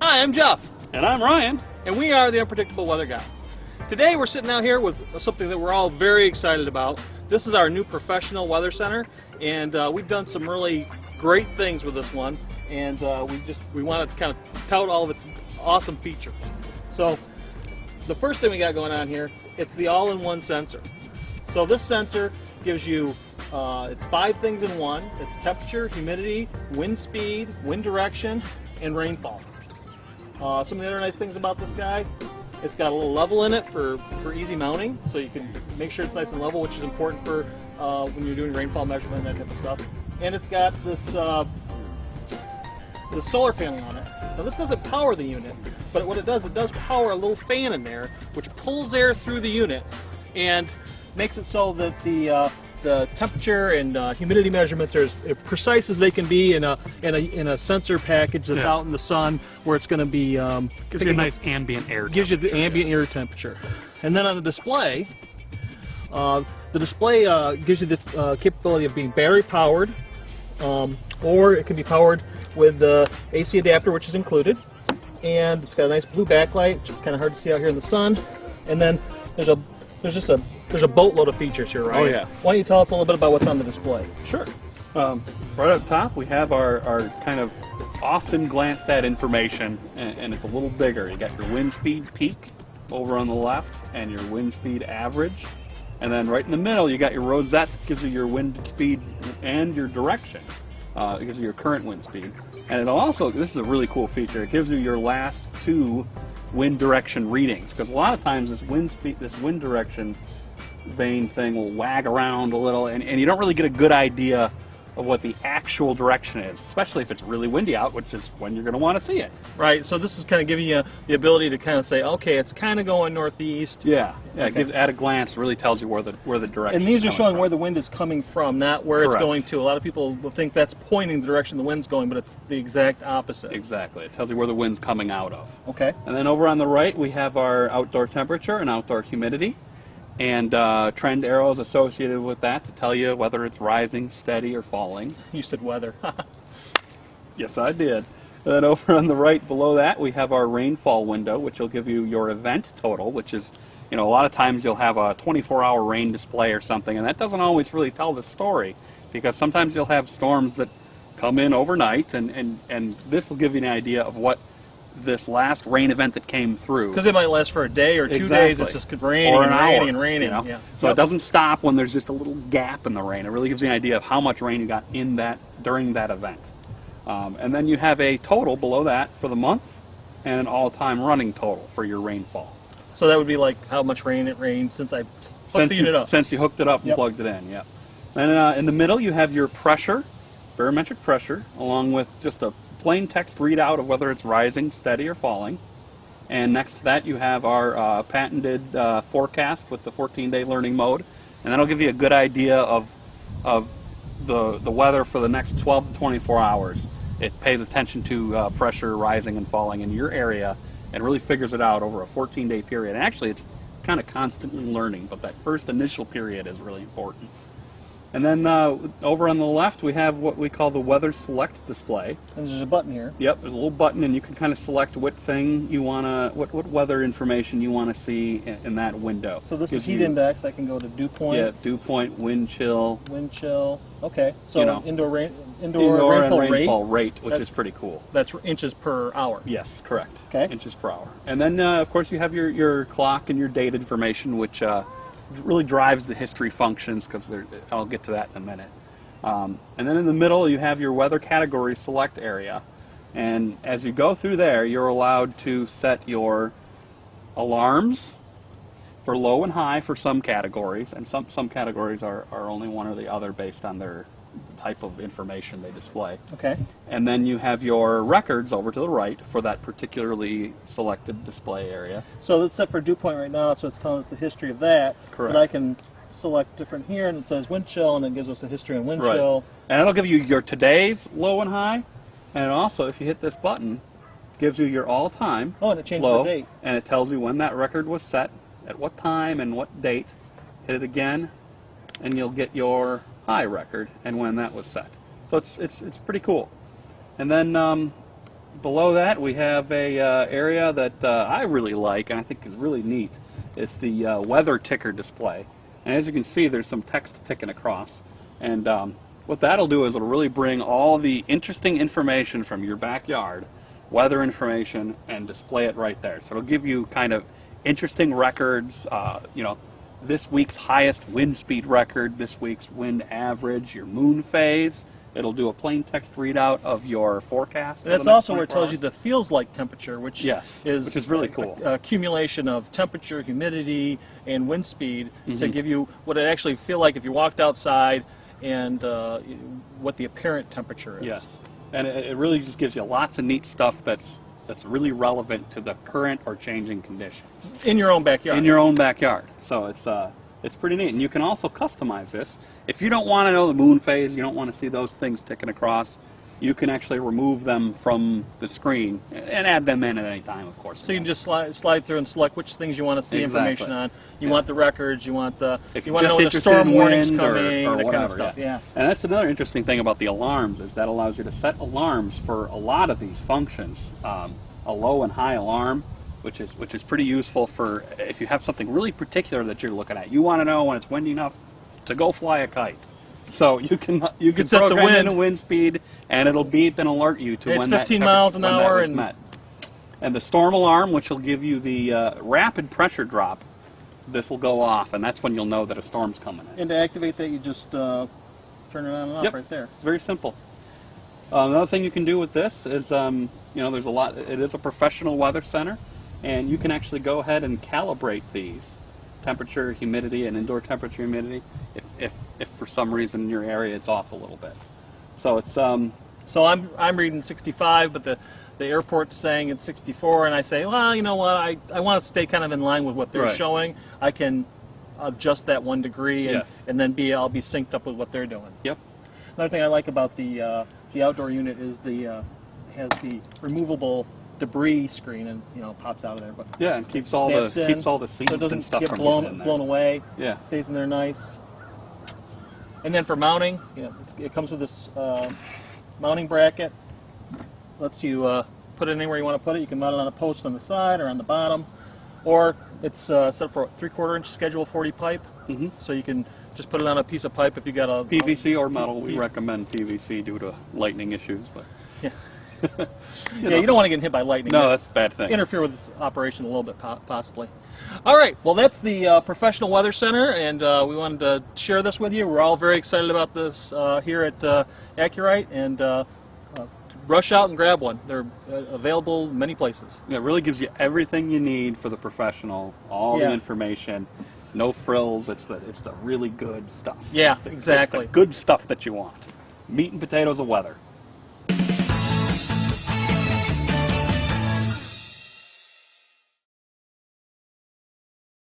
Hi, I'm Jeff. And I'm Ryan. And we are the Unpredictable Weather Guys. Today we're sitting out here with something that we're all very excited about. This is our new professional weather center, and we've done some really great things with this one, and we want to kind of tout all of its awesome features. So the first thing we got going on here, it's the all-in-one sensor. So this sensor gives you it's 5 things in one. It's temperature, humidity, wind speed, wind direction, and rainfall. Some of the other nice things about this guy, it's got a little level in it for easy mounting, so you can make sure it's nice and level, which is important for when you're doing rainfall measurement and that type of stuff. And it's got this solar panel on it. Now this doesn't power the unit, but what it does power a little fan in there, which pulls air through the unit and makes it so that the temperature and humidity measurements are as precise as they can be in a sensor package that's out in the sun, where it's going to be gives you a nice ambient air. Gives you the ambient air temperature, and then on the display gives you the capability of being battery powered, or it can be powered with the AC adapter, which is included, and it's got a nice blue backlight, which is kind of hard to see out here in the sun, and then there's a boatload of features here, right? Oh yeah. Why don't you tell us a little bit about what's on the display? Sure. Right up top we have our kind of often glanced at information, and it's a little bigger. You got your wind speed peak over on the left and your wind speed average, and then right in the middle you got your rosette that gives you your wind speed and your direction. It gives you your current wind speed, and it also, this is a really cool feature, it gives you your last 2 wind direction readings, because a lot of times this wind direction vane thing will wag around a little, and you don't really get a good idea of what the actual direction is, especially if it's really windy out, which is when you're going to want to see it. Right, so this is kind of giving you the ability to kind of say, okay, it's kind of going northeast. Yeah, okay. It gives, at a glance, really tells you where the direction is. And these are showing where the wind is coming from, not where Correct. It's going to. A lot of people will think that's pointing the direction the wind's going, but it's the exact opposite. Exactly, it tells you where the wind's coming out of. Okay. And then over on the right, we have our outdoor temperature and outdoor humidity, and trend arrows associated with that to tell you whether it's rising, steady, or falling. You said weather. Yes, I did. And then over on the right below that, we have our rainfall window, which will give you your event total, which is, a lot of times you'll have a 24-hour rain display or something, and that doesn't always really tell the story, because sometimes you'll have storms that come in overnight, and this will give you an idea of what this last rain event that came through. Because it might last for a day or 2 days. It's just raining or and an raining hour, and raining. Yeah. So it doesn't stop when there's just a little gap in the rain. It really gives you an idea of how much rain you got during that event. And then you have a total below that for the month, and an all-time running total for your rainfall. So that would be like how much rain it rained since I hooked the unit up. Since you hooked it up and plugged it in, yep. And in the middle you have your pressure, barometric pressure, along with just a plain text readout of whether it's rising, steady, or falling. And next to that you have our patented forecast with the 14-day learning mode, and that'll give you a good idea of the weather for the next 12 to 24 hours. It pays attention to pressure rising and falling in your area and really figures it out over a 14-day period. And actually it's kind of constantly learning, but that first initial period is really important. And then over on the left we have what we call the Weather Select display. And there's a button here. Yep, there's a little button, and you can kind of select what thing you want to, what weather information you want to see in that window. So this is heat index. I can go to dew point. Yeah, dew point, wind chill. Wind chill. Okay. So indoor rainfall rate, which is pretty cool. That's inches per hour. Yes, correct. Okay. Inches per hour. And then of course you have your clock and your date information, which really drives the history functions, because I'll get to that in a minute. And then in the middle you have your weather category select area, and as you go through there you're allowed to set your alarms for low and high for some categories, and some categories are only one or the other based on their type of information they display. Okay. And then you have your records over to the right for that particularly selected display area. So it's set for dew point right now, so it's telling us the history of that. Correct. But I can select different here, and it says wind chill, and it gives us a history on wind chill. And it'll give you your today's low and high, and also if you hit this button, it gives you your all-time and it changes low, the date. and it tells you when that record was set, at what time and what date. Hit it again, and you'll get your high record and when that was set. So it's pretty cool. And then below that we have a area that I really like and I think is really neat. It's the weather ticker display. And as you can see, there's some text ticking across. And what that'll do is it'll really bring all the interesting information from your backyard, weather information, and display it right there. So it'll give you kind of interesting records, you know, this week's highest wind speed record, this week's wind average, your moon phase. It'll do a plain text readout of your forecast. And that's also where it tells you the feels like temperature, which is really cool. Accumulation of temperature, humidity, and wind speed to give you what it actually feel like if you walked outside and what the apparent temperature is. Yes, and it really just gives you lots of neat stuff that's really relevant to the current or changing conditions. In your own backyard. In your own backyard. So it's pretty neat. And you can also customize this. If you don't want to know the moon phase, you don't want to see those things ticking across, you can actually remove them from the screen and add them in at any time, of course. So you can just slide through and select which things you want to see information on. You want the records, you want the, if you want to know when the storm warning's coming, or that whatever, kind of stuff. Yeah. And that's another interesting thing about the alarms, is that allows you to set alarms for a lot of these functions. A low and high alarm, which is pretty useful for if you have something really particular that you're looking at. You want to know when it's windy enough to go fly a kite. So you can set the wind in a wind speed, and it'll beep and alert you to when 15 miles an hour and met. And the storm alarm, which will give you the rapid pressure drop, this will go off, and that's when you'll know that a storm's coming in. And to activate that, you just turn it on and off right there. It's very simple. Another thing you can do with this is, you know, there's a lot. It is a professional weather center, and you can actually go ahead and calibrate these temperature, humidity, and indoor temperature, humidity. If for some reason in your area it's off a little bit. So it's So I'm reading 65, but the airport's saying it's 64, and I say, well, you know what? I want to stay kind of in line with what they're showing. I can adjust that 1 degree, and then I'll be synced up with what they're doing. Yep. Another thing I like about the outdoor unit is has the removable debris screen, and pops out of there. But yeah, and keeps all the seeds so it doesn't and stuff get from blown away. Yeah, it stays in there nice. And then for mounting, it comes with this mounting bracket. Lets you put it anywhere you want to put it. You can mount it on a post on the side or on the bottom, or it's set up for a 3/4 inch Schedule 40 pipe. So you can just put it on a piece of pipe if you got a PVC or metal. We recommend PVC due to lightning issues, but yeah. You don't want to get hit by lightning. No, that's a bad thing. Interfere with its operation a little bit, possibly. All right, well, that's the Professional Weather Center, and we wanted to share this with you. We're all very excited about this here at AcuRite, and rush out and grab one. They're available many places. It really gives you everything you need for the professional, all the information, no frills. It's the really good stuff. Yeah, it's the, exactly. It's the good stuff that you want. Meat and potatoes of weather.